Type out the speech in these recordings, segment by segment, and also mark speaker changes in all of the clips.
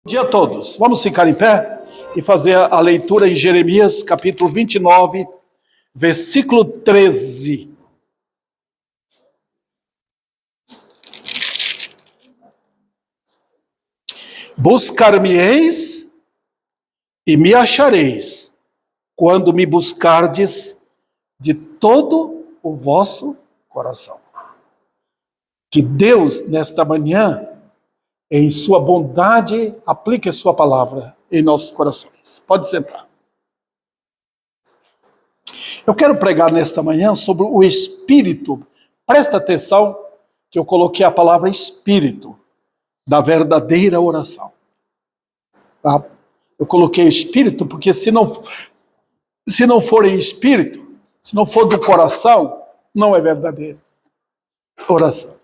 Speaker 1: Bom dia a todos. Vamos ficar em pé e fazer a leitura em Jeremias, capítulo 29, versículo 13. Buscar-me-eis e me achareis, quando me buscardes de todo o vosso coração. Que Deus, nesta manhã, em sua bondade, aplique a sua palavra em nossos corações. Pode sentar. Eu quero pregar nesta manhã sobre o Espírito. Presta atenção que eu coloquei a palavra Espírito da verdadeira oração. Tá? Eu coloquei Espírito porque se não for em Espírito, se não for do coração, não é verdadeira oração.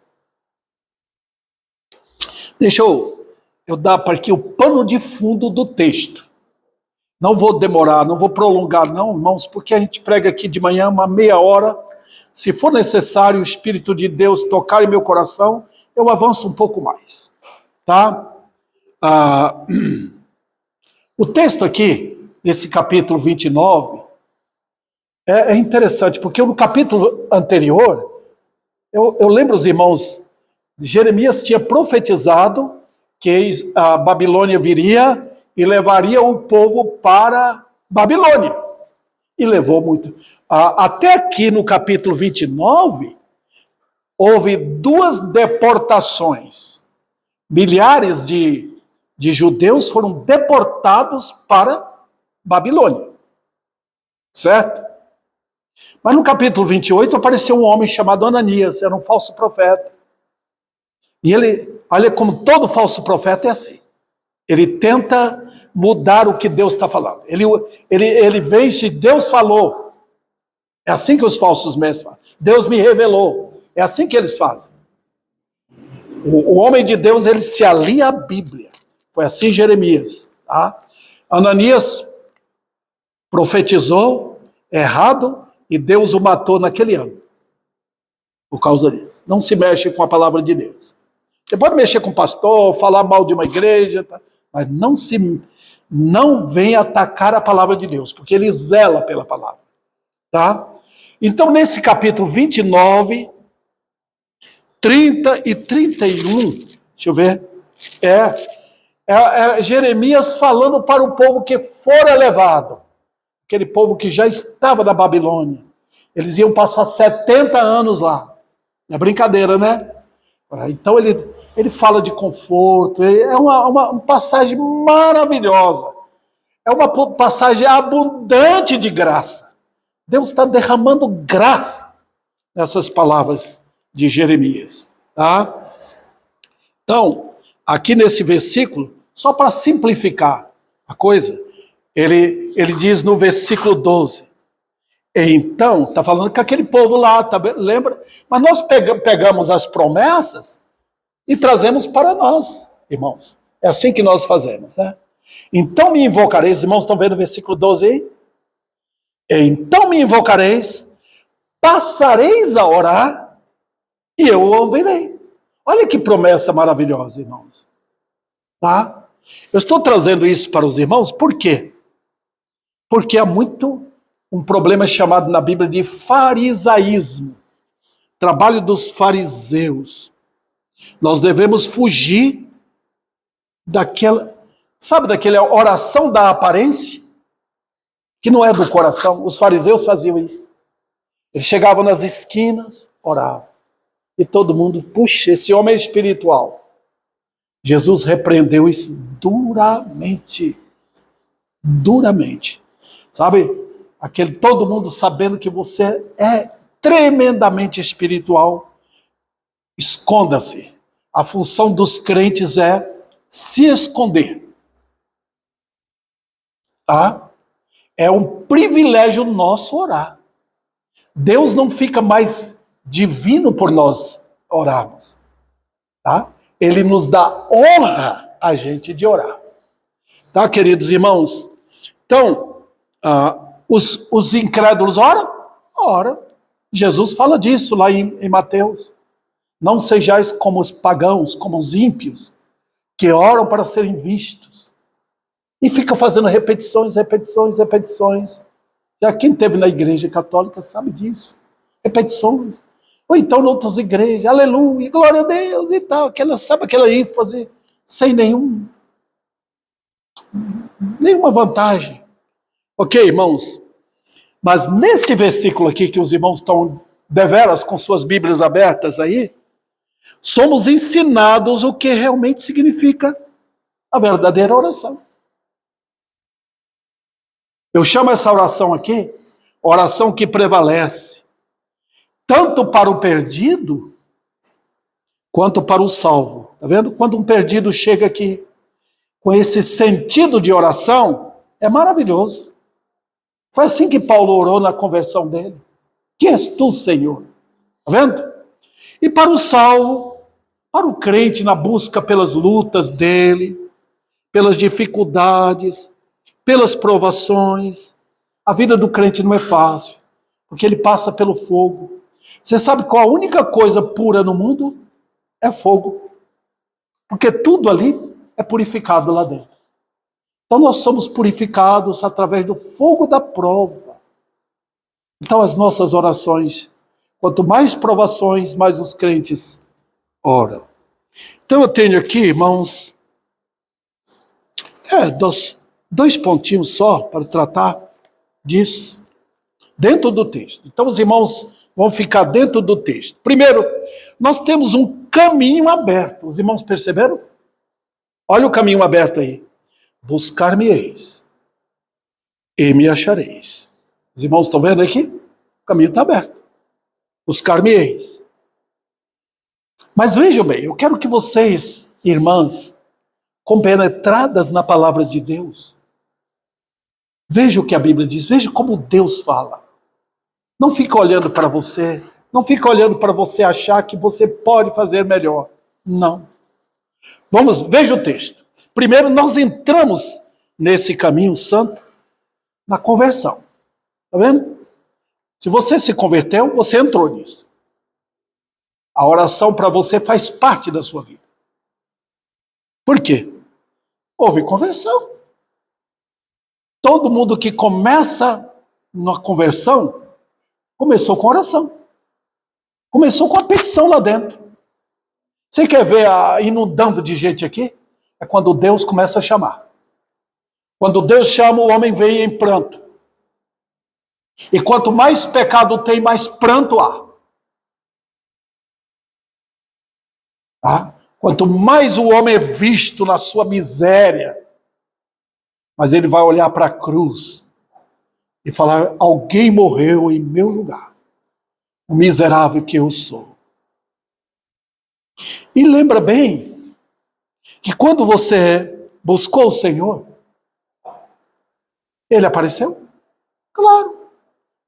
Speaker 1: Deixa eu dar para aqui o pano de fundo do texto. Não vou demorar, não vou prolongar não, irmãos, porque a gente prega aqui de manhã uma meia hora. Se for necessário o Espírito de Deus tocar em meu coração, eu avanço um pouco mais. Tá? O texto aqui, nesse capítulo 29, é interessante, porque no capítulo anterior, eu lembro os irmãos, Jeremias tinha profetizado que a Babilônia viria e levaria o povo para Babilônia. E levou muito. Até aqui no capítulo 29, houve duas deportações. Milhares de judeus foram deportados para Babilônia. Certo? Mas no capítulo 28 apareceu um homem chamado Ananias, era um falso profeta. E ele, olha como todo falso profeta é assim. Ele tenta mudar o que Deus está falando. Ele vem se Deus falou. É assim que os falsos mestres fazem. Deus me revelou. É assim que eles fazem. O homem de Deus, ele se alia à Bíblia. Foi assim Jeremias. Tá? Ananias profetizou errado e Deus o matou naquele ano. Por causa disso. Não se mexe com a palavra de Deus. Você pode mexer com o pastor, falar mal de uma igreja, tá? Mas não venha atacar a palavra de Deus, porque ele zela pela palavra. Tá? Então, nesse capítulo 29, 30 e 31, deixa eu ver, é Jeremias falando para o povo que fora levado, aquele povo que já estava na Babilônia. Eles iam passar 70 anos lá. Não é brincadeira, né? Então ele fala de conforto, é uma passagem maravilhosa, é uma passagem abundante de graça. Deus está derramando graça nessas palavras de Jeremias. Tá? Então, aqui nesse versículo, só para simplificar a coisa, ele diz no versículo 12, então, está falando com aquele povo lá, tá, lembra? Mas nós pegamos as promessas e trazemos para nós, irmãos. É assim que nós fazemos, né? Então me invocareis, irmãos, estão vendo o versículo 12 aí? Então me invocareis, passareis a orar e eu ouvirei. Olha que promessa maravilhosa, irmãos. Tá? Eu estou trazendo isso para os irmãos, por quê? Porque há um problema chamado na Bíblia de farisaísmo, trabalho dos fariseus. Nós devemos fugir daquela oração da aparência, que não é do coração. Os fariseus faziam isso. Eles chegavam nas esquinas, oravam. E todo mundo, puxa, esse homem é espiritual. Jesus repreendeu isso duramente. Duramente. Sabe? Todo mundo sabendo que você é tremendamente espiritual, esconda-se. A função dos crentes é se esconder. Tá? É um privilégio nosso orar. Deus não fica mais divino por nós orarmos. Tá? Ele nos dá honra a gente de orar. Tá, queridos irmãos? Então, os incrédulos oram? Oram. Jesus fala disso lá em Mateus. Não sejais como os pagãos, como os ímpios, que oram para serem vistos. E fica fazendo repetições, repetições, repetições. Já quem esteve na igreja católica sabe disso. Repetições. Ou então em outras igrejas, aleluia, glória a Deus e tal. Sabe aquela ênfase sem nenhuma vantagem. Ok, irmãos? Mas nesse versículo aqui, que os irmãos estão deveras com suas Bíblias abertas aí, somos ensinados o que realmente significa a verdadeira oração. Eu chamo essa oração aqui, oração que prevalece, tanto para o perdido, quanto para o salvo. Está vendo? Quando um perdido chega aqui com esse sentido de oração, é maravilhoso. Foi assim que Paulo orou na conversão dele. Quem és tu, Senhor? Está vendo? E para o salvo, para o crente na busca pelas lutas dele, pelas dificuldades, pelas provações. A vida do crente não é fácil, porque ele passa pelo fogo. Você sabe qual a única coisa pura no mundo? É fogo. Porque tudo ali é purificado lá dentro. Então nós somos purificados através do fogo da prova. Então as nossas orações, quanto mais provações, mais os crentes oram. Então eu tenho aqui, irmãos, dois pontinhos só para tratar disso, dentro do texto. Então os irmãos vão ficar dentro do texto. Primeiro, nós temos um caminho aberto. Os irmãos perceberam? Olha o caminho aberto aí. Buscar-me-eis e me achareis. Os irmãos estão vendo aqui? O caminho está aberto. Buscar-me-eis. Mas vejam bem, eu quero que vocês, irmãs, compenetradas na palavra de Deus, vejam o que a Bíblia diz, vejam como Deus fala. Não fica olhando para você, não fica olhando para você achar que você pode fazer melhor. Não. Veja o texto. Primeiro, nós entramos nesse caminho santo na conversão. Está vendo? Se você se converteu, você entrou nisso. A oração para você faz parte da sua vida. Por quê? Houve conversão. Todo mundo que começa na conversão, começou com oração. Começou com a petição lá dentro. Você quer ver inundando de gente aqui? É quando Deus começa a chamar. Quando Deus chama, o homem vem em pranto. E quanto mais pecado tem, mais pranto há. Tá? Quanto mais o homem é visto na sua miséria, mas ele vai olhar para a cruz e falar, alguém morreu em meu lugar. O miserável que eu sou. E lembra bem que quando você buscou o Senhor, Ele apareceu? Claro.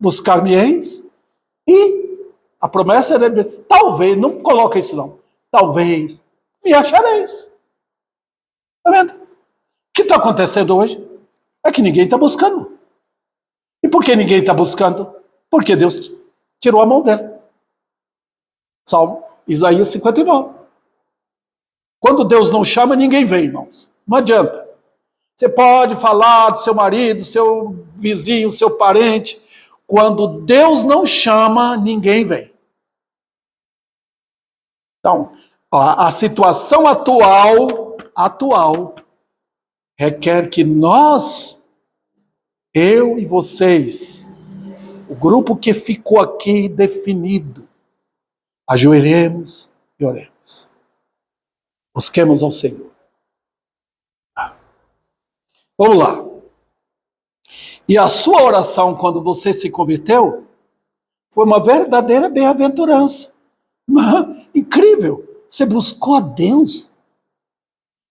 Speaker 1: Buscar-me-eis e a promessa é dele. Talvez, não coloca isso não. Talvez me achareis. Está vendo? O que está acontecendo hoje? É que ninguém está buscando. E por que ninguém está buscando? Porque Deus tirou a mão dele. Salmo Isaías 59. Quando Deus não chama, ninguém vem, irmãos. Não adianta. Você pode falar do seu marido, seu vizinho, seu parente. Quando Deus não chama, ninguém vem. Então, a situação atual, requer que nós, eu e vocês, o grupo que ficou aqui definido, ajoelhemos e oremos. Busquemos ao Senhor. Vamos lá. E a sua oração, quando você se converteu, foi uma verdadeira bem-aventurança. Incrível. Você buscou a Deus.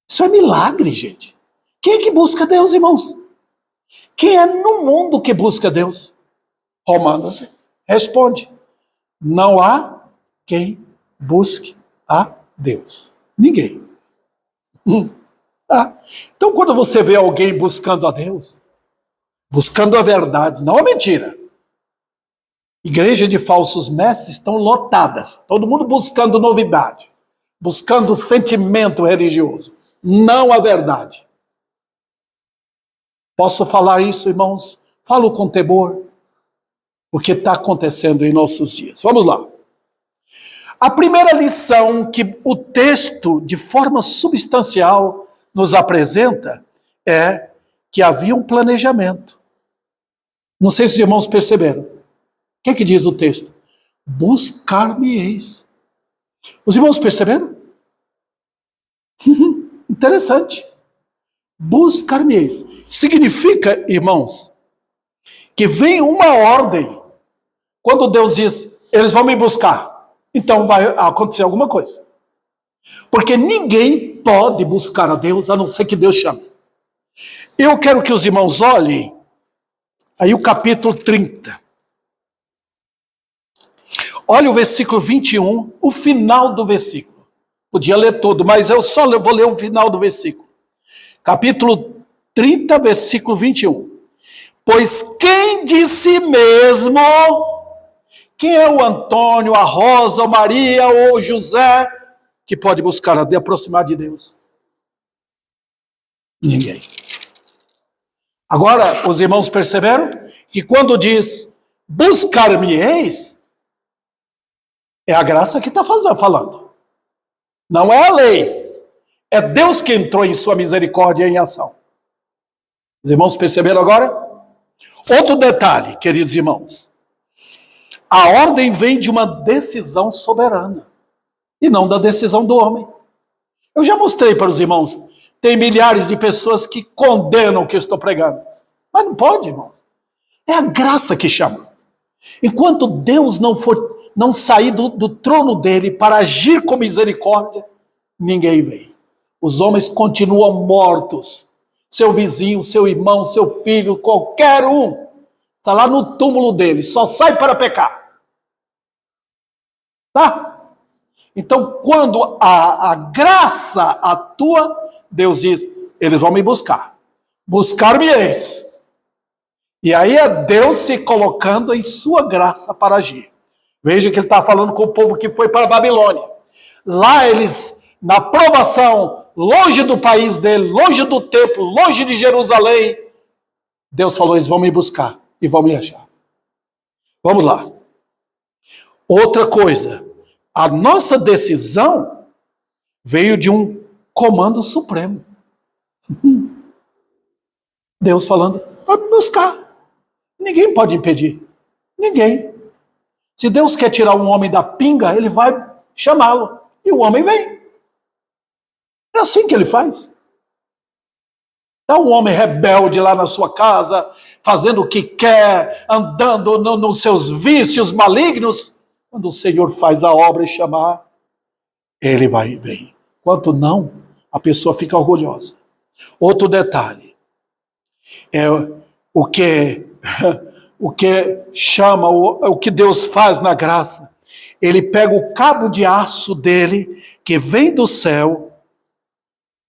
Speaker 1: Isso é milagre, gente. Quem é que busca Deus, irmãos? Quem é no mundo que busca Deus? Romanos responde. Não há quem busque a Deus. Ninguém. Então, quando você vê alguém buscando a Deus, buscando a verdade, não a mentira. Igreja de falsos mestres estão lotadas. Todo mundo buscando novidade. Buscando sentimento religioso. não a verdade. Posso falar isso, irmãos? Falo com temor, porque está acontecendo em nossos dias. Vamos lá. A primeira lição que o texto, de forma substancial, nos apresenta é que havia um planejamento. Não sei se os irmãos perceberam. O que diz o texto? Buscar-me-eis. Os irmãos perceberam? Interessante. Buscar-me-eis. Significa, irmãos, que vem uma ordem. Quando Deus diz, eles vão me buscar, então vai acontecer alguma coisa. Porque ninguém pode buscar a Deus, a não ser que Deus chame. Eu quero que os irmãos olhem aí o capítulo 30. Olha o versículo 21, o final do versículo. Podia ler todo, mas eu só vou ler o final do versículo. Capítulo 30, versículo 21. Pois quem de si mesmo, quem é o Antônio, a Rosa, a Maria ou o José, que pode buscar a Deus, aproximar de Deus? Ninguém. Agora, os irmãos perceberam que quando diz buscar-me-eis, é a graça que está falando. Não é a lei. É Deus que entrou em sua misericórdia em ação. Os irmãos perceberam agora? Outro detalhe, queridos irmãos. A ordem vem de uma decisão soberana e não da decisão do homem. Eu já mostrei para os irmãos. Tem milhares de pessoas que condenam o que eu estou pregando. Mas não pode, irmãos. É a graça que chama. Enquanto Deus não sair do trono dele para agir com misericórdia, ninguém vem. Os homens continuam mortos. Seu vizinho, seu irmão, seu filho, qualquer um, está lá no túmulo dele, só sai para pecar. Tá? Então, quando a graça atua, Deus diz, eles vão me buscar. Buscar-me-eis. E aí é Deus se colocando em sua graça para agir. Veja que ele está falando com o povo que foi para a Babilônia. Lá eles, na provação, longe do país dele, longe do templo, longe de Jerusalém, Deus falou, eles vão me buscar e vão me achar. Vamos lá. Outra coisa, a nossa decisão veio de um comando supremo. Deus falando, vai me buscar. Ninguém pode impedir. Ninguém. Se Deus quer tirar um homem da pinga, ele vai chamá-lo. E o homem vem. É assim que ele faz. Dá um homem rebelde lá na sua casa, fazendo o que quer, andando nos seus vícios malignos. Quando o Senhor faz a obra e chamar, ele vai e vem. Quanto não, a pessoa fica orgulhosa. Outro detalhe. É o que chama, o que Deus faz na graça. Ele pega o cabo de aço dele, que vem do céu,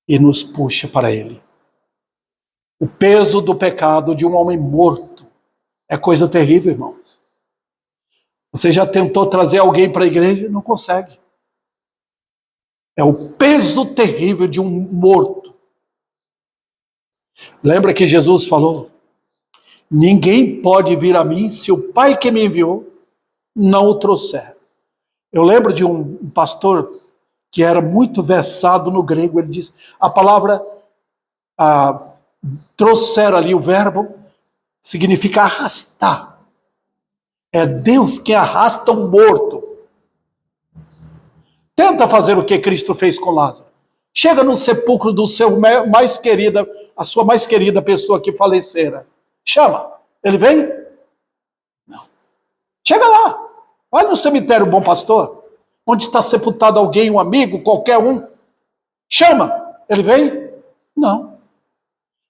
Speaker 1: e nos puxa para ele. O peso do pecado de um homem morto é coisa terrível, irmãos. Você já tentou trazer alguém para a igreja? Não consegue. É o peso terrível de um morto. Lembra que Jesus falou? Ninguém pode vir a mim se o Pai que me enviou não o trouxer. Eu lembro de um pastor que era muito versado no grego. Ele diz, a palavra trouxer ali, o verbo, significa arrastar. É Deus que arrasta um morto. Tenta fazer o que Cristo fez com Lázaro. Chega no sepulcro do seu mais querida, a sua mais querida pessoa que falecera. Chama. Ele vem? Não. Chega lá. Vai no cemitério Bom Pastor, onde está sepultado alguém, um amigo, qualquer um. Chama. Ele vem? Não.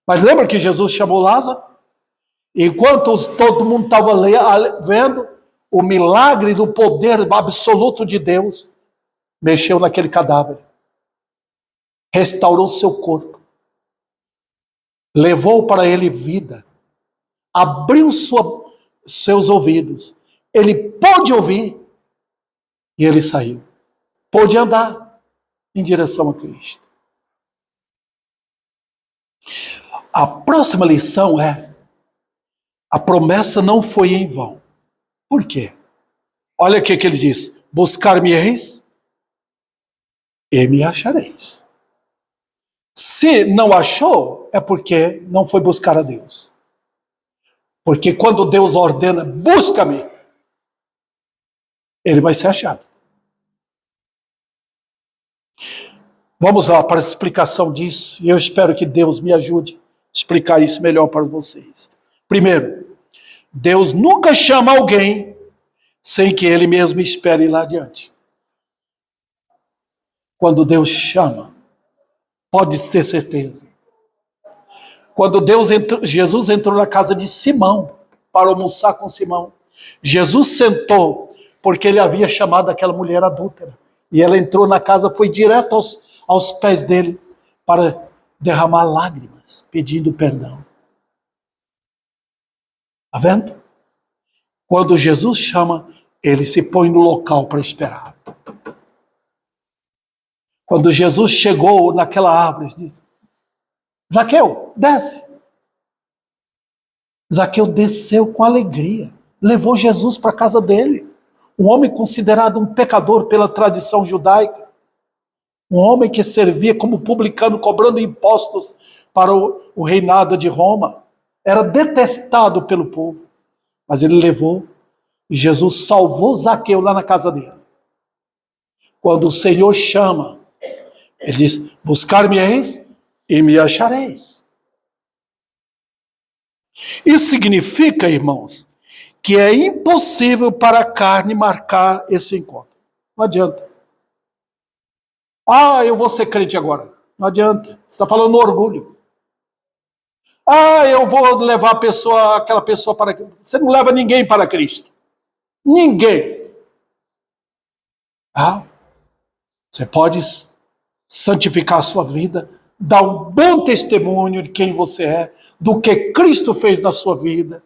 Speaker 1: Mas lembra que Jesus chamou Lázaro? Enquanto todo mundo estava vendo, o milagre do poder absoluto de Deus mexeu naquele cadáver. Restaurou seu corpo. Levou para ele vida. Abriu seus ouvidos. Ele pôde ouvir. E ele saiu. Pôde andar em direção a Cristo. A próxima lição é: a promessa não foi em vão. Por quê? Olha o que ele diz: buscar-me-eis e me achareis. Se não achou, é porque não foi buscar a Deus. Porque quando Deus ordena, busca-me, ele vai ser achado. Vamos lá para a explicação disso, e eu espero que Deus me ajude a explicar isso melhor para vocês. Primeiro, Deus nunca chama alguém sem que ele mesmo espere lá adiante. Quando Deus chama, pode ter certeza. Quando Jesus entrou na casa de Simão para almoçar com Simão, Jesus sentou porque ele havia chamado aquela mulher adúltera. E ela entrou na casa, foi direto aos pés dele para derramar lágrimas, pedindo perdão. Está vendo? Quando Jesus chama, ele se põe no local para esperar. Quando Jesus chegou naquela árvore, disse: Zaqueu, desce. Zaqueu desceu com alegria, levou Jesus para a casa dele. Um homem considerado um pecador pela tradição judaica. Um homem que servia como publicano, cobrando impostos para o reinado de Roma. Era detestado pelo povo. Mas ele levou, e Jesus salvou Zaqueu lá na casa dele. Quando o Senhor chama, ele diz: buscar-me-eis e me achareis. Isso significa, irmãos, que é impossível para a carne marcar esse encontro. Não adianta. Eu vou ser crente agora. Não adianta. Você está falando no orgulho. Eu vou levar aquela pessoa para Cristo. Você não leva ninguém para Cristo. Ninguém. Você pode santificar a sua vida, dar um bom testemunho de quem você é, do que Cristo fez na sua vida.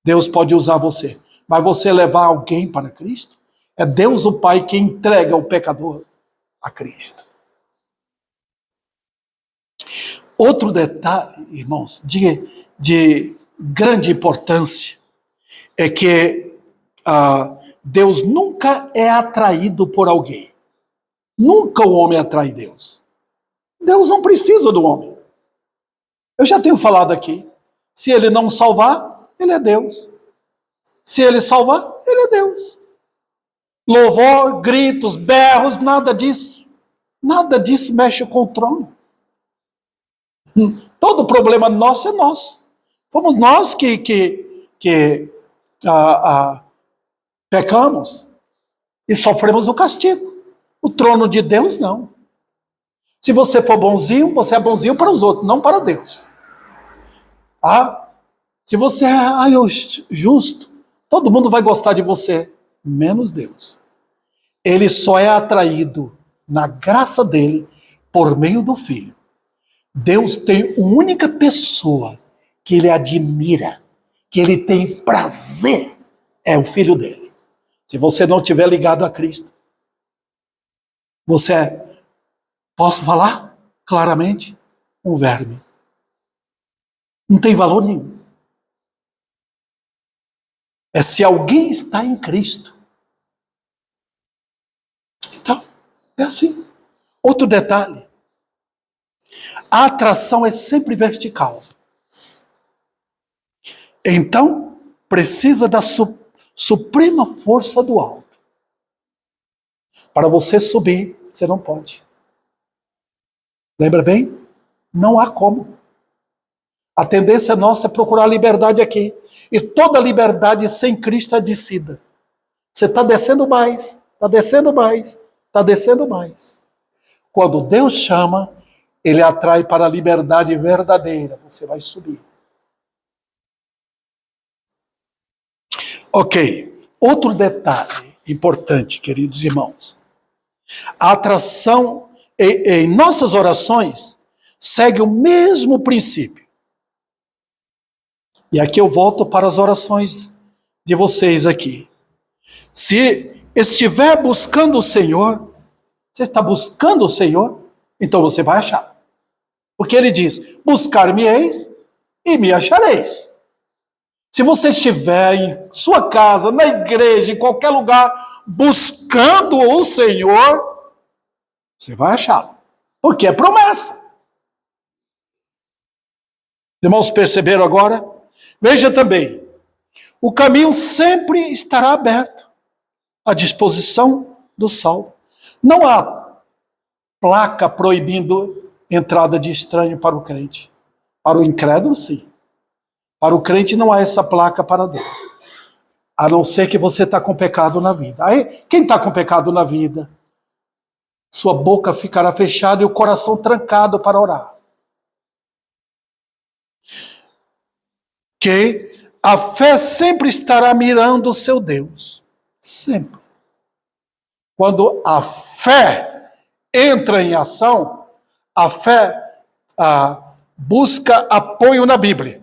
Speaker 1: Deus pode usar você. Mas você levar alguém para Cristo, é Deus o Pai que entrega o pecador a Cristo. Outro detalhe, irmãos, de grande importância, é que Deus nunca é atraído por alguém. Nunca o homem atrai Deus. Deus não precisa do homem. Eu já tenho falado aqui. Se ele não salvar, ele é Deus. Se ele salvar, ele é Deus. Louvor, gritos, berros, nada disso. Nada disso mexe com o trono. Todo problema nosso é nosso. Fomos nós que pecamos e sofremos o castigo. O trono de Deus, não. Se você for bonzinho, você é bonzinho para os outros, não para Deus. Se você é justo, todo mundo vai gostar de você, menos Deus. Ele só é atraído na graça dele por meio do Filho. Deus tem uma única pessoa que ele admira, que ele tem prazer, é o Filho dele. Se você não estiver ligado a Cristo, você é, posso falar claramente, um verme. Não tem valor nenhum. É se alguém está em Cristo. Então, é assim. Outro detalhe. A atração é sempre vertical. Então, precisa da suprema força do alto. Para você subir, você não pode. Lembra bem? Não há como. A tendência nossa é procurar liberdade aqui. E toda liberdade sem Cristo é descida. Você está descendo mais, está descendo mais, está descendo mais. Quando Deus chama, Ele atrai para a liberdade verdadeira. Você vai subir. Ok. Outro detalhe importante, queridos irmãos. A atração em nossas orações segue o mesmo princípio. E aqui eu volto para as orações de vocês aqui. Se estiver buscando o Senhor, você está buscando o Senhor, então você vai achar. Porque ele diz, buscar-me-eis e me achareis. Se você estiver em sua casa, na igreja, em qualquer lugar, buscando o Senhor, você vai achá-lo. Porque é promessa. Irmãos, perceberam agora? Veja também, o caminho sempre estará aberto à disposição do salvo. Não há placa proibindo entrada de estranho para o crente. Para o incrédulo, sim. Para o crente não há essa placa para Deus. A não ser que você está com pecado na vida. Aí, quem está com pecado na vida, sua boca ficará fechada e o coração trancado para orar. Que a fé sempre estará mirando o seu Deus. Sempre. Quando a fé entra em ação, a fé busca apoio na Bíblia.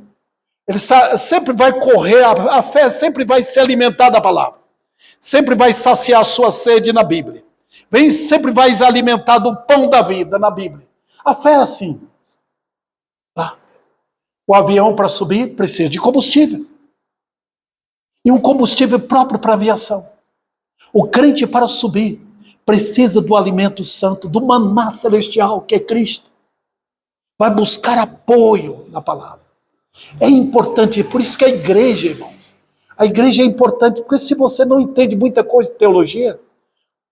Speaker 1: Ele sempre vai correr, a fé sempre vai se alimentar da palavra. Sempre vai saciar a sua sede na Bíblia. Sempre vai se alimentar do pão da vida na Bíblia. A fé é assim. Tá? O avião, para subir, precisa de combustível. E um combustível próprio para a aviação. O crente, para subir, precisa do alimento santo, do maná celestial, que é Cristo. Vai buscar apoio na palavra. É importante, por isso que a igreja, irmãos, a igreja é importante, porque se você não entende muita coisa de teologia,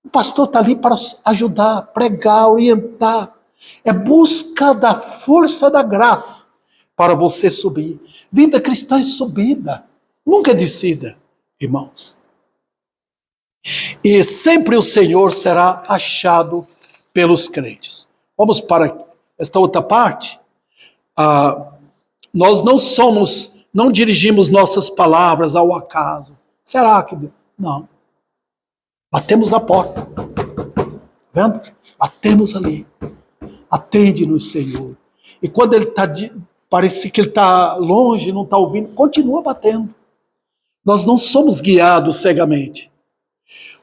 Speaker 1: o pastor está ali para ajudar, pregar, orientar. É busca da força da graça para você subir. Vida cristã é subida, nunca é descida, irmãos. E sempre o Senhor será achado pelos crentes. Vamos para esta outra parte. Nós não dirigimos nossas palavras ao acaso. Será que Deus? Não. Batemos na porta. Vendo? Batemos ali. Atende-nos, Senhor. E quando ele está, parece que ele está longe, não está ouvindo, continua batendo. Nós não somos guiados cegamente.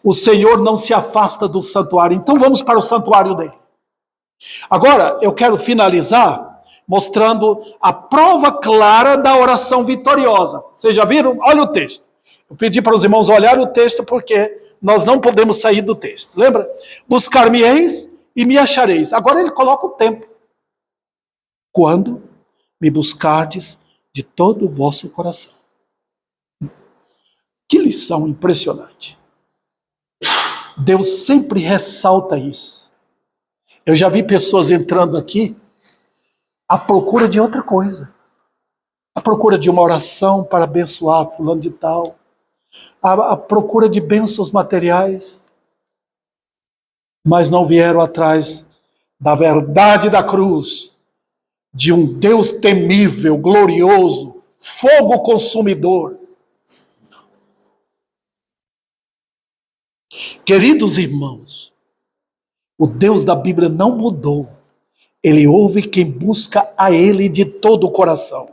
Speaker 1: O Senhor não se afasta do santuário. Então vamos para o santuário dele. Agora, eu quero finalizar mostrando a prova clara da oração vitoriosa. Vocês já viram? Olha o texto. Eu pedi para os irmãos olharem o texto porque nós não podemos sair do texto. Lembra? Buscar-me-eis e me achareis. Agora ele coloca o tempo. Quando me buscardes de todo o vosso coração. Que lição impressionante. Deus sempre ressalta isso. Eu já vi pessoas entrando aqui à procura de outra coisa. À procura de uma oração para abençoar fulano de tal. À procura de bênçãos materiais. Mas não vieram atrás da verdade da cruz. De um Deus temível, glorioso, fogo consumidor. Queridos irmãos, o Deus da Bíblia não mudou. Ele ouve quem busca a Ele de todo o coração.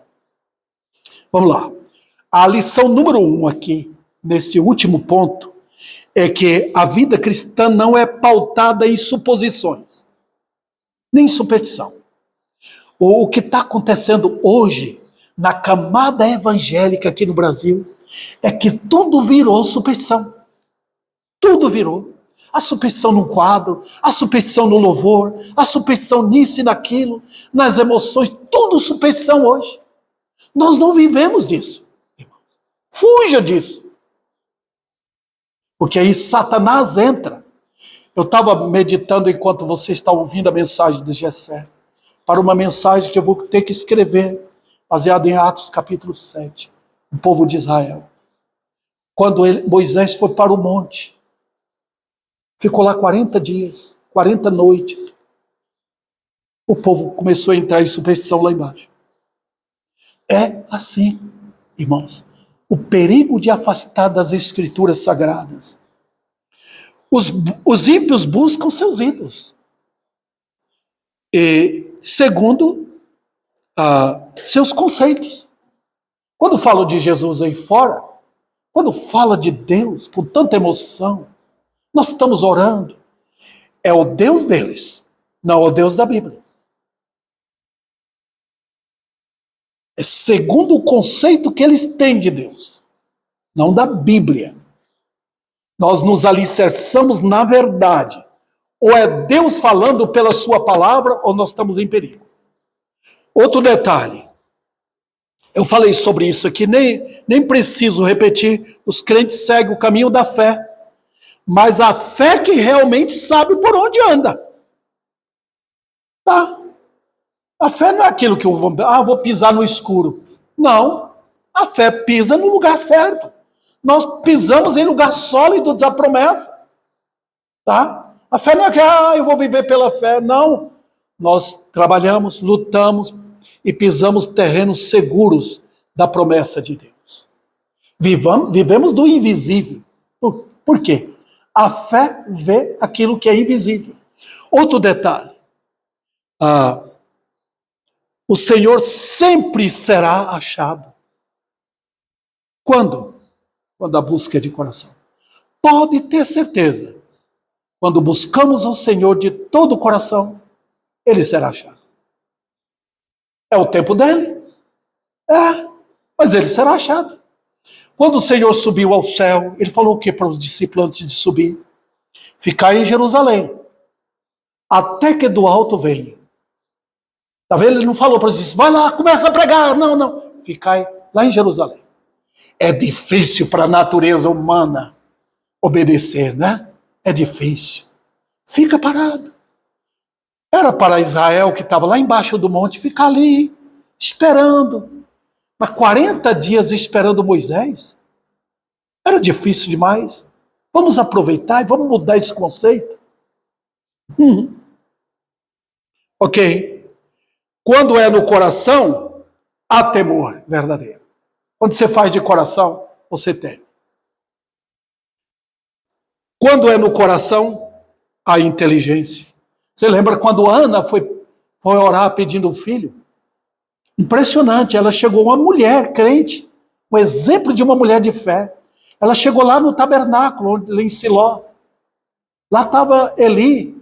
Speaker 1: Vamos lá. A lição número 1 aqui, neste último ponto, é que a vida cristã não é pautada em suposições, nem em superstição. O que está acontecendo hoje, na camada evangélica aqui no Brasil, é que tudo virou superstição. Tudo virou. A superstição no quadro, a superstição no louvor, a superstição nisso e naquilo, nas emoções, tudo superstição hoje. Nós não vivemos disso. Fuja disso. Porque aí Satanás entra. Eu estava meditando enquanto você está ouvindo a mensagem de Jessé, para uma mensagem que eu vou ter que escrever, baseada em Atos capítulo 7, o povo de Israel. Quando Moisés foi para o monte, ficou lá 40 dias, 40 noites. O povo começou a entrar em superstição lá embaixo. É assim, irmãos. O perigo de afastar das escrituras sagradas. Os ímpios buscam seus ídolos. E, segundo, seus conceitos. Quando falo de Jesus aí fora, quando fala de Deus com tanta emoção, nós estamos orando. É o Deus deles, não é o Deus da Bíblia. É segundo o conceito que eles têm de Deus, não da Bíblia. Nós nos alicerçamos na verdade. Ou é Deus falando pela sua palavra, ou nós estamos em perigo. Outro detalhe. Eu falei sobre isso aqui, nem preciso repetir. Os crentes seguem o caminho da fé. Mas a fé que realmente sabe por onde anda. Tá? A fé não é aquilo que eu vou pisar no escuro. Não. A fé pisa no lugar certo. Nós pisamos em lugar sólido da promessa. Tá? A fé não é que eu vou viver pela fé. Não. Nós trabalhamos, lutamos e pisamos terrenos seguros da promessa de Deus. Vivemos do invisível. Por quê? A fé vê aquilo que é invisível. Outro detalhe. O Senhor sempre será achado. Quando? Quando a busca é de coração. Pode ter certeza. Quando buscamos ao Senhor de todo o coração, Ele será achado. É o tempo dele? É, mas Ele será achado. Quando o Senhor subiu ao céu, Ele falou o que para os discípulos antes de subir? Ficai em Jerusalém, até que do alto venha. Tá vendo? Ele não falou para os discípulos, vai lá, começa a pregar. Não. Ficai lá em Jerusalém. É difícil para a natureza humana obedecer, né? É difícil. Fica parado. Era para Israel, que estava lá embaixo do monte, ficar ali, esperando. Mas 40 dias esperando Moisés? Era difícil demais. Vamos aproveitar e vamos mudar esse conceito. Ok. Quando é no coração, há temor verdadeiro. Quando você faz de coração, você tem. Quando é no coração, há inteligência. Você lembra quando Ana foi orar pedindo um filho? Impressionante, ela chegou uma mulher crente, um exemplo de uma mulher de fé. Ela chegou lá no tabernáculo, lá em Siló. Lá estava Eli.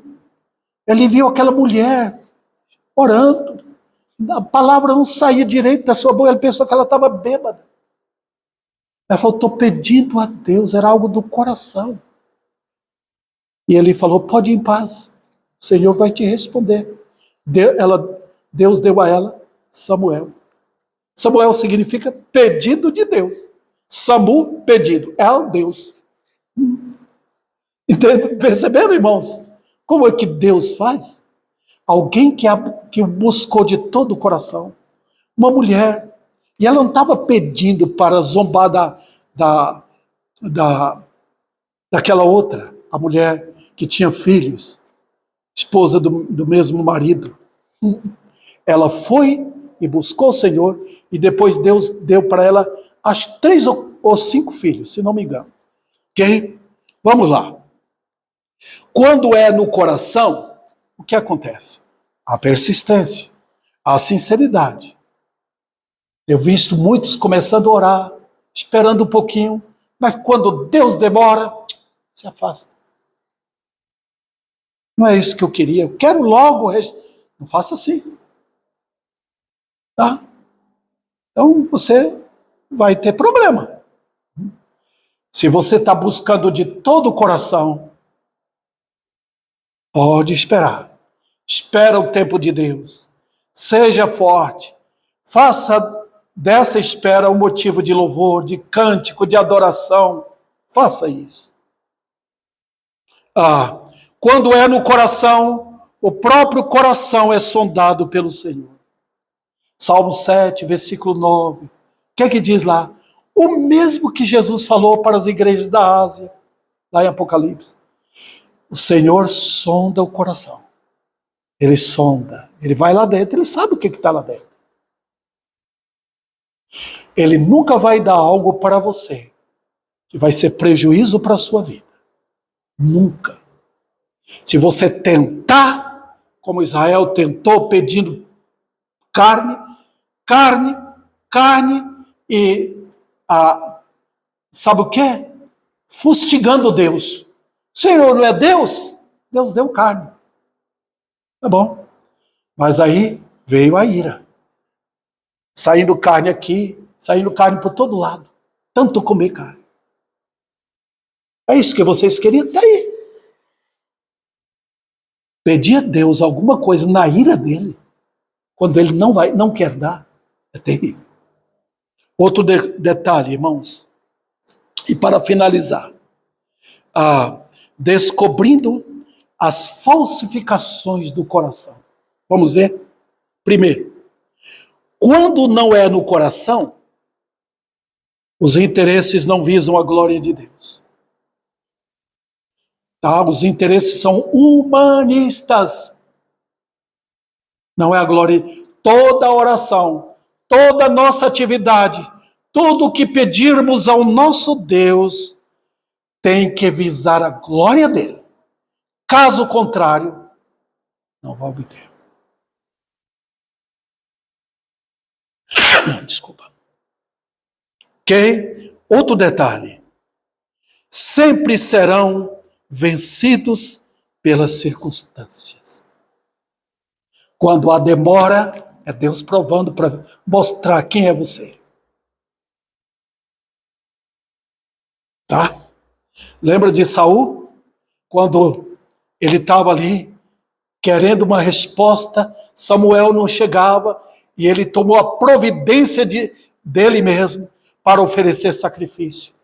Speaker 1: Ele viu aquela mulher orando. A palavra não saía direito da sua boca, ele pensou que ela estava bêbada. Ela falou, estou pedindo a Deus, era algo do coração. E ele falou, pode ir em paz, o Senhor vai te responder. Deus deu a ela Samuel. Samuel significa pedido de Deus. Samu, pedido. Deus. Perceberam, irmãos? Como é que Deus faz? Alguém que o buscou de todo o coração. Uma mulher. E ela não estava pedindo para zombar daquela outra, a mulher que tinha filhos, esposa do mesmo marido. Ela foi e buscou o Senhor, e depois Deus deu para ela acho 3 ou 5 filhos, se não me engano. Ok? Vamos lá. Quando é no coração, o que acontece? A persistência, a sinceridade. Eu visto muitos começando a orar, esperando um pouquinho, mas quando Deus demora, se afasta. Não é isso que eu queria, eu quero logo. Não faça assim. Tá? Então você vai ter problema. Se você está buscando de todo o coração, pode esperar. Espera o tempo de Deus. Seja forte. Faça dessa espera um motivo de louvor, de cântico, de adoração. Faça isso. Quando é no coração, o próprio coração é sondado pelo Senhor. Salmo 7, versículo 9. O que é que diz lá? O mesmo que Jesus falou para as igrejas da Ásia, lá em Apocalipse. O Senhor sonda o coração. Ele sonda. Ele vai lá dentro, ele sabe o que está lá dentro. Ele nunca vai dar algo para você que vai ser prejuízo para a sua vida. Nunca. Se você tentar, como Israel tentou, pedindo carne, e sabe o que? Fustigando Deus. O Senhor não é Deus? Deus deu carne. Tá bom. Mas aí veio a ira. Saindo carne aqui, saindo carne por todo lado. Tanto comer carne. É isso que vocês queriam? Tá aí. Pedir a Deus alguma coisa na ira dele, quando ele não quer dar, é terrível. Outro detalhe, irmãos, e para finalizar, descobrindo as falsificações do coração. Vamos ver? Primeiro, quando não é no coração, os interesses não visam a glória de Deus. Os interesses são humanistas. Não é a glória. Toda oração, toda nossa atividade, tudo o que pedirmos ao nosso Deus tem que visar a glória dele. Caso contrário, não vai obter. Desculpa. Ok? Outro detalhe. Sempre serão vencidos pelas circunstâncias. Quando há demora, é Deus provando para mostrar quem é você. Tá? Lembra de Saul? Quando ele estava ali querendo uma resposta, Samuel não chegava e ele tomou a providência dele mesmo para oferecer sacrifício.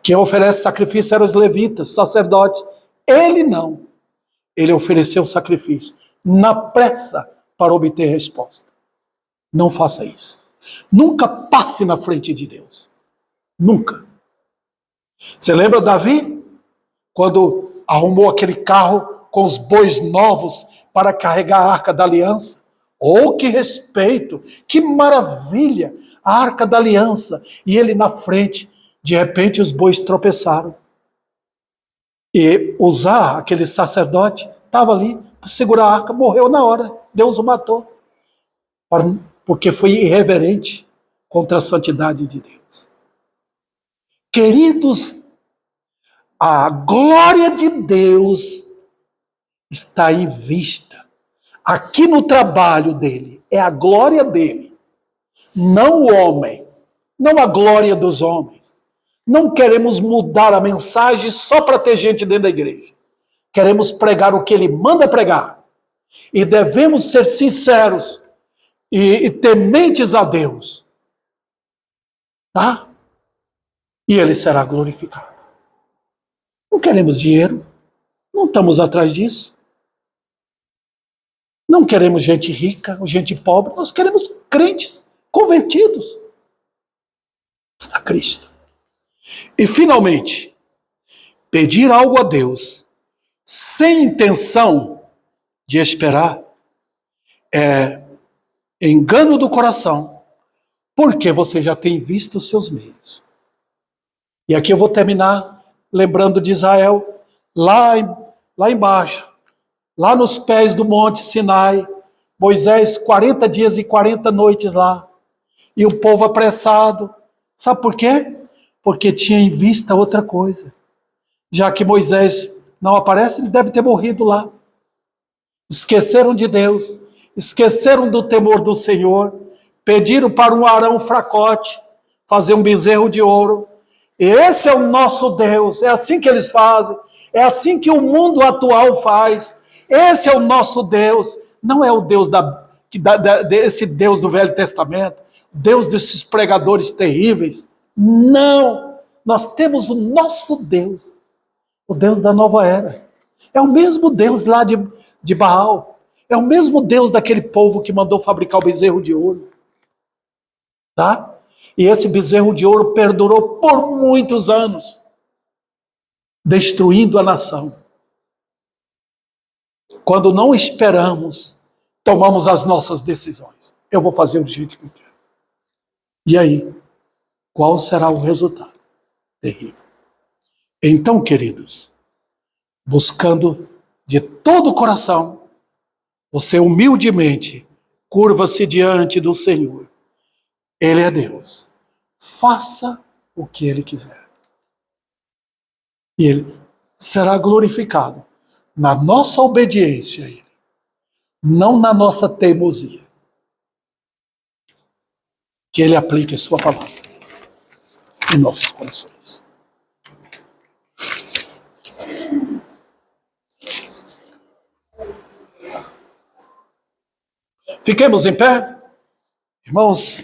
Speaker 1: Quem oferece sacrifício eram os levitas, sacerdotes. Ele não. Ele ofereceu sacrifício na pressa para obter resposta. Não faça isso. Nunca passe na frente de Deus. Nunca. Você lembra Davi? Quando arrumou aquele carro com os bois novos para carregar a Arca da Aliança? Oh, que respeito! Que maravilha! A Arca da Aliança. E ele na frente. De repente os bois tropeçaram. E Uzá, aquele sacerdote, estava ali para segurar a arca, morreu na hora. Deus o matou. Porque foi irreverente contra a santidade de Deus. Queridos, a glória de Deus está em vista. Aqui no trabalho dele, é a glória dele. Não o homem. Não a glória dos homens. Não queremos mudar a mensagem só para ter gente dentro da igreja. Queremos pregar o que ele manda pregar. E devemos ser sinceros e tementes a Deus. Tá? E ele será glorificado. Não queremos dinheiro. Não estamos atrás disso. Não queremos gente rica ou gente pobre. Nós queremos crentes convertidos a Cristo. E, finalmente, pedir algo a Deus sem intenção de esperar é engano do coração, porque você já tem visto os seus meios. E aqui eu vou terminar lembrando de Israel, lá embaixo, lá nos pés do Monte Sinai, Moisés 40 dias e 40 noites lá, e o povo apressado. Sabe por quê? Porque tinha em vista outra coisa. Já que Moisés não aparece, ele deve ter morrido lá. Esqueceram de Deus, esqueceram do temor do Senhor, pediram para um Arão fracote fazer um bezerro de ouro. Esse é o nosso Deus, é assim que eles fazem, é assim que o mundo atual faz. Esse é o nosso Deus, não é o Deus desse Deus do Velho Testamento, Deus desses pregadores terríveis. Não, nós temos o nosso Deus, o Deus da nova era. É o mesmo Deus lá de Baal, é o mesmo Deus daquele povo que mandou fabricar o bezerro de ouro. Tá? E esse bezerro de ouro perdurou por muitos anos, destruindo a nação. Quando não esperamos, tomamos as nossas decisões. Eu vou fazer do jeito que eu quero. E aí? Qual será o resultado? Terrível. Então, queridos, buscando de todo o coração, você humildemente curva-se diante do Senhor. Ele é Deus. Faça o que Ele quiser. E Ele será glorificado na nossa obediência a Ele, não na nossa teimosia. que Ele aplique a sua palavra em nossos corações. Fiquemos em pé, irmãos.